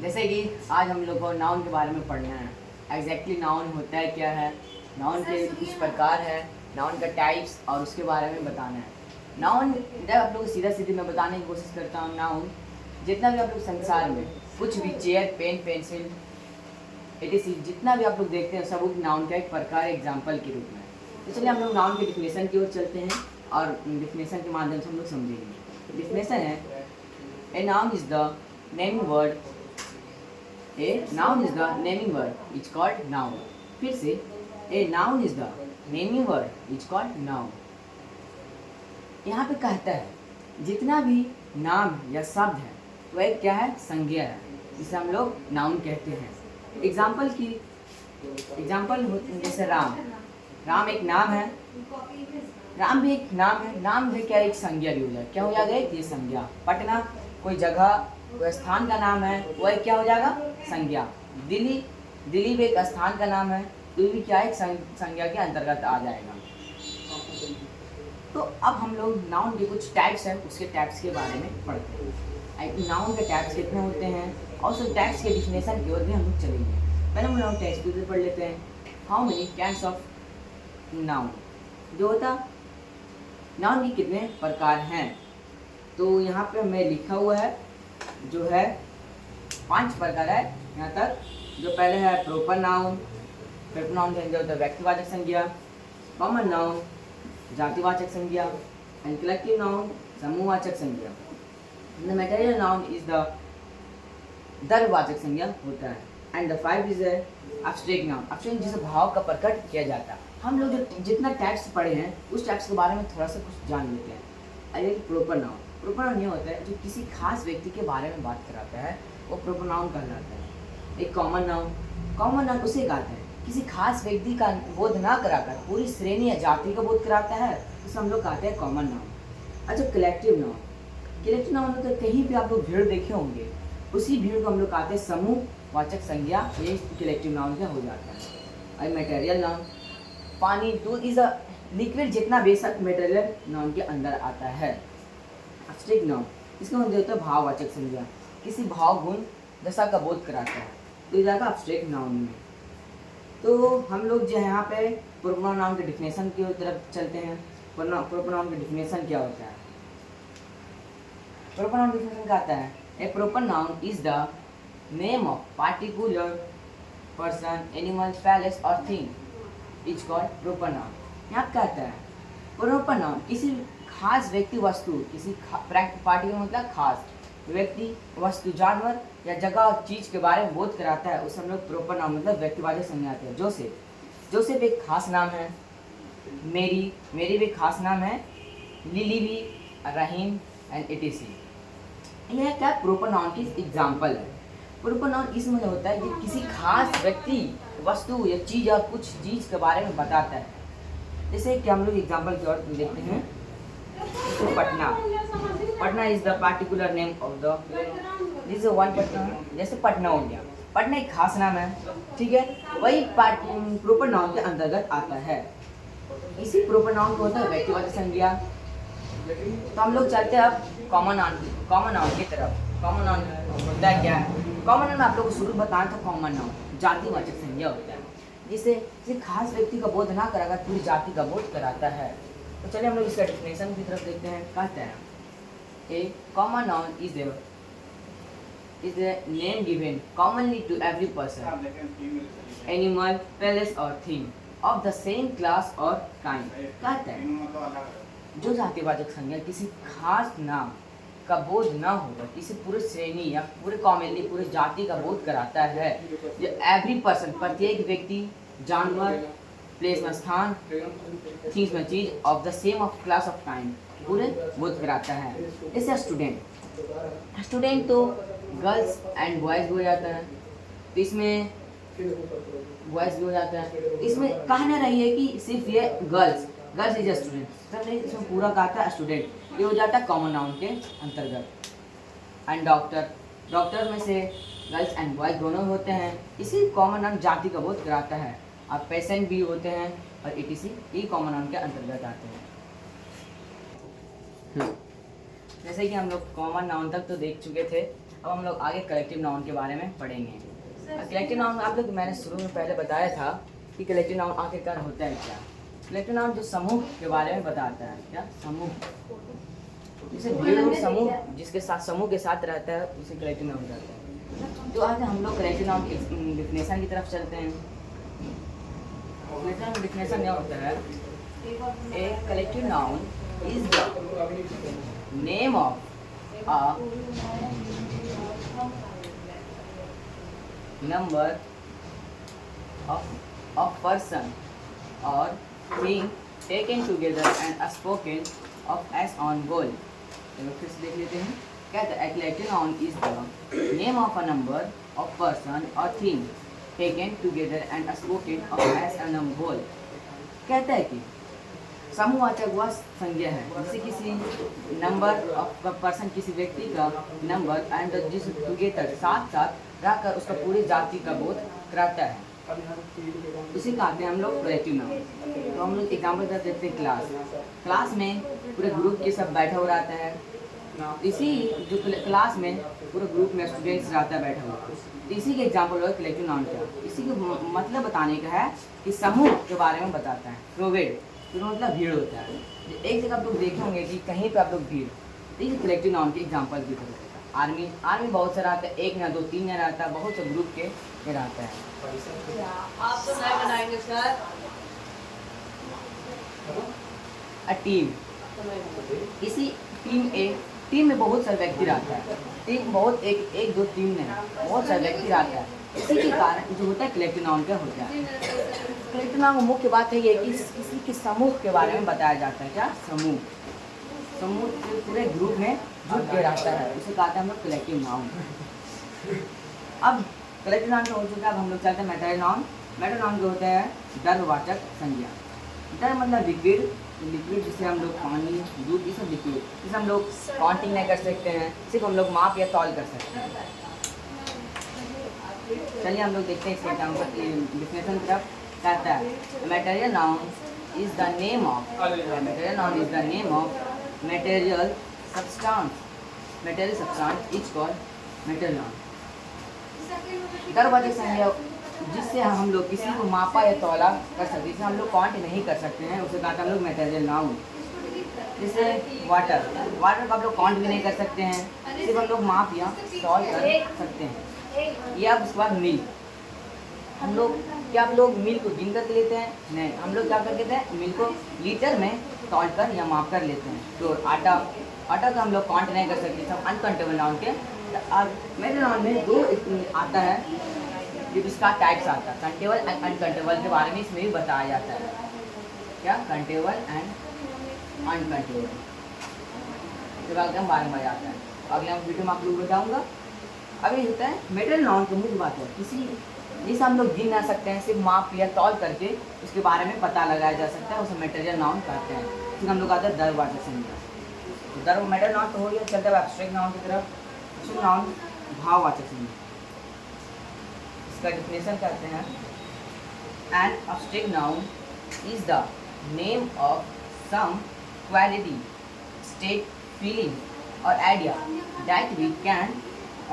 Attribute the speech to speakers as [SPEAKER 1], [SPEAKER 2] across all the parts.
[SPEAKER 1] जैसे कि आज हम लोग को नाउन के बारे में पढ़ना है। एग्जैक्टली नाउन होता है क्या है, नाउन के किस प्रकार है, नाउन का टाइप्स और उसके बारे में बताना है। नाउन जब आप लोग सीधा सीधे मैं बताने की कोशिश करता हूँ, नाउन जितना भी आप लोग संसार में कुछ भी चेयर पेन पेंसिल एटीसी जितना भी आप लोग देखते हैं सब नाउन का एक प्रकार एग्जाम्पल के रूप में। तो चलिए हम लोग नाउन के डिफिनेशन की ओर चलते हैं और डिफिनेशन के माध्यम से हम लोग समझेंगे। डिफिनेशन है a noun is the naming word, a noun is the naming word is called noun. फिर से a noun is the naming word is called noun. यहाँ पे कहता है जितना भी नाम या शब्द है वह एक क्या है, संज्ञा है, जिसे हम लोग नाउन कहते हैं। एग्जाम्पल जैसे राम, राम एक नाम है, राम भी एक नाम है, नाम भी क्या एक संज्ञा भी हो जाए, क्या हो जाएगा एक ये संज्ञा। पटना कोई जगह कोई स्थान का नाम है, वह क्या हो जाएगा संज्ञा। दिल्ली, दिल्ली भी एक स्थान का नाम है, तो भी क्या एक संज्ञा के अंतर्गत आ जाएगा। तो अब हम लोग नाउन के कुछ टाइप्स हैं, उसके टाइप्स के बारे में पढ़ते हैं। नाउन के टाइप्स कितने होते हैं और उस टाइप्स के डिफिनेशन की ओर भी हम लोग चलेंगे। पहले हम नाउन टाइप्स को पढ़ लेते हैं। How many kinds of noun, जो होता नाउन के कितने प्रकार हैं, तो यहाँ पे हमें लिखा हुआ है जो है 5 प्रकार है यहाँ तक। जो पहले है प्रोपर नाउन, प्रोपर नाउन का होता है व्यक्तिवाचक संज्ञा, कॉमन नाउन जातिवाचक संज्ञा, एंड कलेक्टिव नाउन समूहवाचक संज्ञा। The material noun is the द्रव्यवाचक संज्ञा होता है, and the 5 is abstract noun, abstract जिसे भाव का प्रकट किया जाता है। हम लोग जो जितना टाइप्स पढ़े हैं उस टाइप्स के बारे में थोड़ा सा कुछ जान लेते हैं। अरे प्रोपर नाउन, प्रोपर नाउन ये होता है जो किसी खास व्यक्ति के बारे में बात कराता है, वो प्रोपर नाउन कहलाता है। एक कॉमन नाउन, कॉमन नाउन उसे कहते हैं किसी खास व्यक्ति का बोध ना कराकर पूरी श्रेणी या जाति का बोध कराता है, उसे हम लोग कहते हैं कॉमन नाउन। अच्छा कलेक्टिव नाउन, कलेक्टिव नाउन होता है कहीं भी आप लोग भीड़ देखे होंगे, उसी भीड़ को हम लोग कहते हैं समूहवाचक संज्ञा, ये कलेक्टिव नाउन का हो जाता है। और मटेरियल नाउन, पानी दूध इज अ लिक्विड जितना बेशक मटेरियल नाउन के अंदर आता है। एब्स्ट्रैक्ट नाउन, इसका मतलब होता है भाववाचक संज्ञा, किसी भाव गुण दशा का बोध कराता है, तो ये जाएगा एब्स्ट्रैक्ट नाउन में। तो हम लोग जो है यहाँ पे प्रोपर नाउन के डिफिनेशन की तरफ चलते हैं। प्रोपर नाउन के डिफिनेशन क्या होता है? प्रोपर नाउन डिफिनेशन क्या आता है? A proper noun is the name of particular person, animal, place और thing is called proper noun. यहाँ कहता है प्रोपर नाउन किसी खास व्यक्ति वस्तु, किसी पार्टिकुलर मतलब खास व्यक्ति वस्तु जानवर या जगह और चीज के बारे में बोध कराता है, उसे हम लोग प्रोपर नाउन मतलब व्यक्तिवाचक संज्ञा आते हैं। जोसेफ एक खास नाम है, मेरी भी खास नाम है, लिली भी, रहीम एंड एटीसी। यह क्या प्रोपर नाउन की एग्जाम्पल है। प्रोपर नाउन इसमें होता है कि किसी खास व्यक्ति वस्तु या चीज या कुछ चीज के बारे में बताता है। जैसे कि हम लोग एग्जाम्पल की ओर देखते हैं, तो Patna is the particular name of the this one Patna. जैसे पटना हो गया, पटना एक खास नाम है, ठीक है, वही प्रोपर नाउन के अंतर्गत आता है। इसी प्रोपर नाउन को होता है व्यक्तिवाचक संज्ञा। तो हम लोग चलते हैं अब कॉमन नाउन की तरफ। कॉमन नाउन होता है क्या है? कॉमन नाउन आप लोग को शुरू बताया था, कॉमन नाउन जातिवाचक संज्ञा होता है, जिसे किसी खास व्यक्ति का बोध ना कराकर पूरी जाति का बोध कराता है। तो चलिए हम लोग इसका डेफिनेशन की तरफ देखते हैं। कहते हैं a common noun is a name given commonly to every person, animal, place or thing of the same class or kind। कहते हैं जो जातिवाचक संज्ञा किसी खास नाम का बोध न होकर किसी पूरे श्रेणी या पूरे कॉमनली पूरे जाति का बोध कराता है, जो एवरी पर्सन प्रत्येक व्यक्ति, जानवर, प्लेस में स्थान, थिंग्स में चीज, of the same of class of kind पूरे बोध कराता है। जैसे स्टूडेंट तो गर्ल्स एंड बॉयज़ भी हो जाता है, तो इसमें बॉयज़ भी हो जाता है। इसमें कहना रही है कि सिर्फ ये गर्ल्स इज स्टूडेंट, सब नहीं, इसमें पूरा कहता है स्टूडेंट, ये हो जाता है कॉमन नाउन के अंतर्गत। एंड डॉक्टर में से गर्ल्स एंड बॉयज़ दोनों होते हैं, इसी कॉमन नाउन जाति का बोध कराता है। अब पेशेंट भी होते हैं और एटीसी, ये कॉमन नाउन के अंतर्गत आते हैं। जैसे कि हम लोग कॉमन नाउन तक तो देख चुके थे, अब हम लोग आगे कलेक्टिव नाउन के बारे में पढ़ेंगे। कलेक्टिव नाउन आप लोग मैंने शुरू में पहले बताया था कि कलेक्टिव नाउन आखिरकार होता है क्या। कलेक्टिव नाउन जो समूह के बारे में बताता है। क्या समूह, जैसे भीड़ समूह जिसके साथ समूह के साथ रहता है उसे कलेक्टिव नाउन कहते हैं। तो आज हम लोग कलेक्टिव नाउन की डिफिनेशन की तरफ चलते हैं। डिफिनेशन क्या होता है? A collective noun is the name of a number of person or thing taken together and spoken of as on goal। चलो फिर से देख लेते हैं। कहते हैं collective noun is the name of a number of person और thing taken together and spoken of as a whole. कहता है कि समूहवाचक वह संज्ञा है जैसे किसी नंबर ऑफ पर्सन, किसी व्यक्ति का नंबर एंड जिस टुगेदर साथ साथ रहकर उसका पूरी जाति का बोध कराता है, उसे कहते हैं हम लोग कलेक्टिव नाउन। तो हम लोग एग्जाम्पल देते हैं क्लास में पूरे ग्रुप के सब बैठा हुआ रहता है। इसी जो क्लास में पूरे ग्रुप में स्टूडेंट्स रहता है बैठा हुआ, इसी के एग्जाम्पल होगा कलेक्टिव नाउन का। इसी का मतलब बताने का है कि समूह के बारे में बताता है। क्रोवेड तो मतलब भीड़ होता है। एक जगह आप लोग देखे होंगे कि कहीं पे आप लोग भीड़, देखिए कलेक्टिव नाउन के एग्जाम्पल की तरह आर्मी बहुत सारा आता है, एक ना दो तीन ना रहता है, बहुत से ग्रुप के रहता है।
[SPEAKER 2] आप तो नहीं बनाएंगे सर।
[SPEAKER 1] अ टीम, इसी टीम में बहुत सारे व्यक्ति रहता है। टीम बहुत एक दो टीम में बहुत सारे व्यक्ति रहता है। इसी के कारण जो होता है कलेक्टिव नाउन का होता है। कलेक्टिव नाउन की मुख्य बात है ये कि किसी के समूह के बारे में बताया जाता है। क्या समूह पूरे ग्रुप में जुट के रहता है, उसे कहते हैं हम लोग कलेक्टिव नाउन। अब कलेक्टिव नाउन का हो चुका है। अब हम लोग चलते हैं मैटर नाउन। मैटर नाउन जो होता है द्रव्यवाचक संज्ञा। द्रव्य मतलब लिक्विड जिसे हम लोग पानी, दूध, ये सब लिक्विड जिसे हम लोग काउंटिंग नहीं कर सकते हैं, सिर्फ हम लोग माप या तौल कर सकते हैं। चलिए हम लोग देखते हैं इसके एग्जाम्पल डिफिनेशन की तरफ। कहता है material noun is the name of material substance is called material noun. द्रव्यवाचक संज्ञा जिससे हम लोग किसी को मापा या तौला कर सकते हैं, जिसे हम लोग काउंट नहीं कर सकते हैं, उसे कहते हैं हम लोग मटेरियल नाउन। जैसे वाटर को आप लोग काउंट भी नहीं कर सकते हैं, सिर्फ हम लोग माप या तौल कर सकते हैं। ये अब उसके बाद मिल्क, हम लोग क्या आप लोग मिल्क को गिन कर लेते हैं? नहीं, हम लोग क्या कर लेते हैं? मिल्क को लीटर में तौल कर या माप कर लेते हैं। तो आटा का हम लोग काउंट नहीं कर सकते, सब अनकाउंटेबल नाउन के। मेरे नाउन में दो आता है जो इसका टाइप्स आता है, काउंटेबल एंड अनकाउंटेबल के बारे में इसमें भी बताया जाता है। क्या काउंटेबल एंड अनकाउंटेबल के बारे में बारंबार आता है। अगले वीडियो में आप लोग बताऊँगा। अभी होता है मटेरियल नाउन की मुख्य बात है किसी जिसे हम लोग गिन ना सकते हैं, सिर्फ माप या तौल करके उसके बारे में पता लगाया जा सकता है, उसे मटेरियल नाउन कहते हैं। फिर हम लोग आते हैं द्रव्यवाचक संज्ञा। तो मटेरियल नाउन तो हो गया, चलते हैं एब्स्ट्रैक्ट नाउन की तरफ। एब्स्ट्रैक्ट नाउन भाववाचक संज्ञा, इसका डिफिनेशन कहते हैं an abstract noun is the name of some quality, state, feeling और idea that we can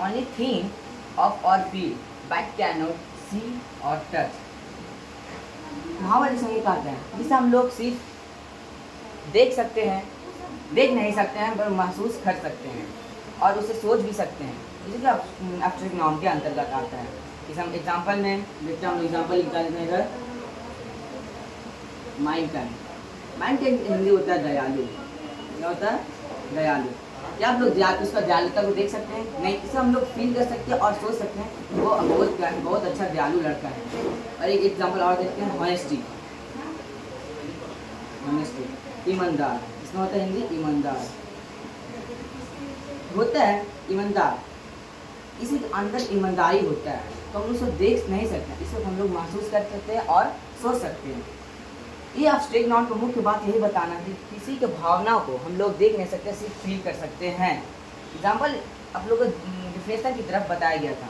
[SPEAKER 1] only think of or feel but cannot see or touch। भाववाचक संज्ञा कहते हैं जिसे हम लोग सिर्फ देख सकते हैं, देख नहीं सकते हैं, पर महसूस कर सकते हैं और उसे सोच भी सकते हैं, जिसे कि एब्स्ट्रैक्ट नाउन के अंतर्गत आता है। इस हम एग्जाम्पल में देखते हैं, हम एग्जाम्पल निकालते हैं इधर। माइंड का हिंदी होता है दयालु। क्या होता है? दयालु। क्या आप लोग उसका दयालुता को देख सकते हैं? नहीं, इसे हम लोग फील कर सकते हैं और सोच सकते हैं वो बहुत अच्छा दयालु लड़का है। और एक एग्जांपल और देखते हैं, ऑनेस्टी, ईमानदार। इसमें होता है हिंदी ईमानदार, होता है ईमानदार। इसी के अंदर ईमानदारी होता है, तो हम उसे देख नहीं सकते, इसे हम लोग महसूस कर सकते हैं और सोच सकते हैं। ये एब्स्ट्रैक्ट नाउन को मुख्य बात यही बताना कि किसी के भावनाओं को हम लोग देख नहीं सकते, सिर्फ फील कर सकते हैं। एग्जाम्पल आप लोगों को डिफिनेशन की तरफ बताया गया था।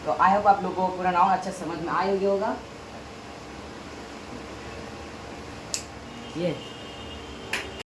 [SPEAKER 1] तो आई होप आप लोगों को पूरा नाउन अच्छा समझ में आया होगा। ये